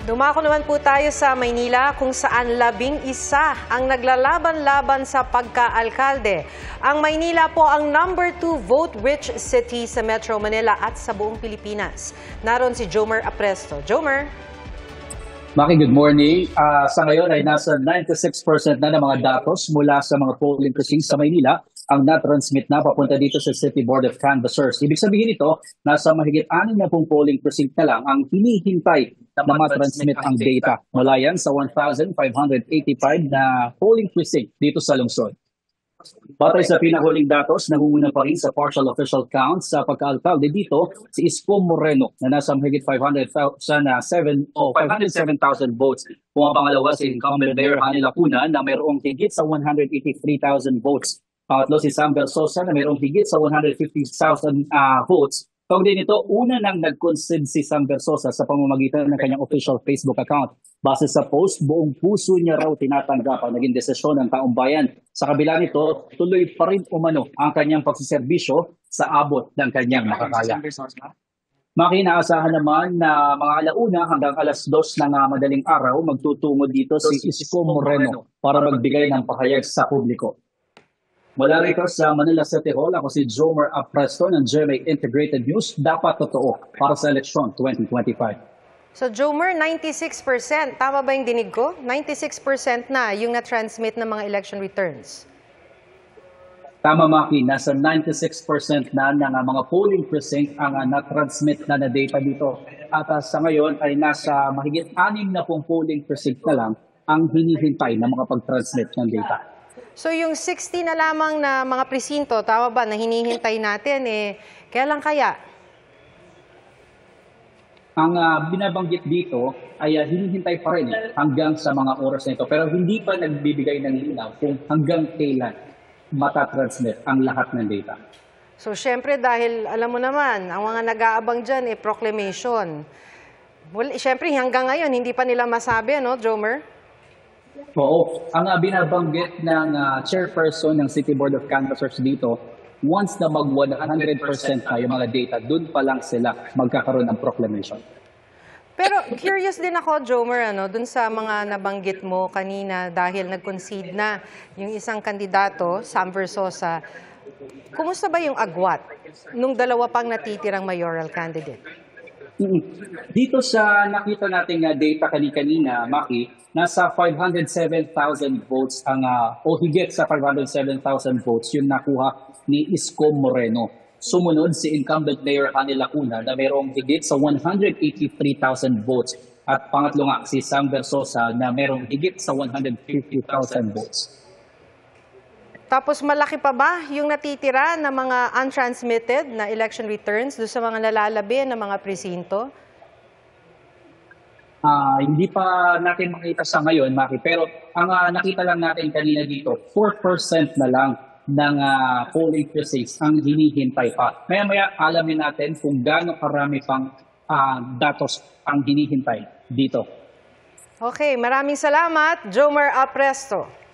Dumako naman po tayo sa Maynila kung saan 11 ang naglalaban-laban sa pagka-alkalde. Ang Maynila po ang number 2 vote-rich city sa Metro Manila at sa buong Pilipinas. Naroon si Jomer Apresto. Jomer? Maki, good morning. Sa ngayon ay nasa 96% na ng mga datos mula sa mga polling precincts sa Maynila ang na-transmit na papunta dito sa City Board of Canvassers. Ibig sabihin ito, nasa mahigit 60 polling precinct na lang ang hinihintay na ma-transmit ang data. Mula yan sa 1,585 na polling precinct dito sa lungsod. Batay sa pinahuling datos, nangunguna pa rin sa partial official count sa pagka-alkalde dito si Isko Moreno na nasa mahigit 507,000 votes. Kung ang pangalawa si incumbent Mayor Hani Lacuna na mayroong higit sa 183,000 votes. Pangatlo si Sam Versosa na mayroong higit sa 150,000 votes. Kaugnay nito, una nang nag-concede si Sam Versosa sa pamamagitan ng kanyang official Facebook account. Base sa post, buong puso niya raw tinatanggap ang naging desisyon ng taong bayan. Sa kabila nito, tuloy pa rin umano ang kanyang pagsiservisyo sa abot ng kanyang makakaya. Makinaasahan naman na mga alauna hanggang alas 2 ng madaling araw magtutungo dito si Isko Moreno para magbigay ng pahayag sa publiko. Mula rito sa Manila City Hall, ako si Jomer Apresto ng GMA Integrated News. Dapat totoo para sa eleksyon 2025. So Jomer, 96%. Tama ba yung dinig ko? 96% na yung na-transmit ng mga election returns. Tama, Maki. Nasa 96% na ng mga polling precinct ang na-transmit na data dito. At sa ngayon ay nasa mahigit 6 na polling precinct na lang ang hinihintay na makapag-transmit ng data. So yung 60 na lamang na mga presinto, tama ba, na hinihintay natin, kailan kaya? Ang binabanggit dito ay hinihintay pa rin hanggang sa mga oras na ito. Pero hindi pa nagbibigay ng linaw kung hanggang kailan matatransmit ang lahat ng data. So syempre dahil alam mo naman, ang mga nag-aabang dyan proclamation. Well, syempre hanggang ngayon hindi pa nila masabi, no, Jomer? Oo. Ang binabanggit ng chairperson ng City Board of Canvassers dito, once na mag-100% na yung mga data, dun pa lang sila magkakaroon ng proclamation. Pero curious din ako, Jomer, dun sa mga nabanggit mo kanina dahil nag-concede na yung isang kandidato, Sam Versosa. Kumusta ba yung agwat nung dalawa pang natitirang mayoral candidate? Dito sa nakita nating data kanina, Maki, nasa 507,000 votes ang o higit sa 507,000 votes yung nakuha ni Isko Moreno. Sumunod si incumbent Mayor Hani Lacuna na mayroong higit sa 183,000 votes. At pangatlo nga si Sam Versosa na mayroong higit sa 150,000 votes. Tapos malaki pa ba yung natitira na mga untransmitted na election returns doon sa mga nalalabi na mga presinto? Hindi pa natin makita sa ngayon, Maki. Pero ang nakita lang natin kanina dito, 4% na lang ng polling precincts ang hinihintay pa. Maya-maya alamin natin kung gaano karami pang datos ang hinihintay dito. Okay, maraming salamat, Jomer Apresto.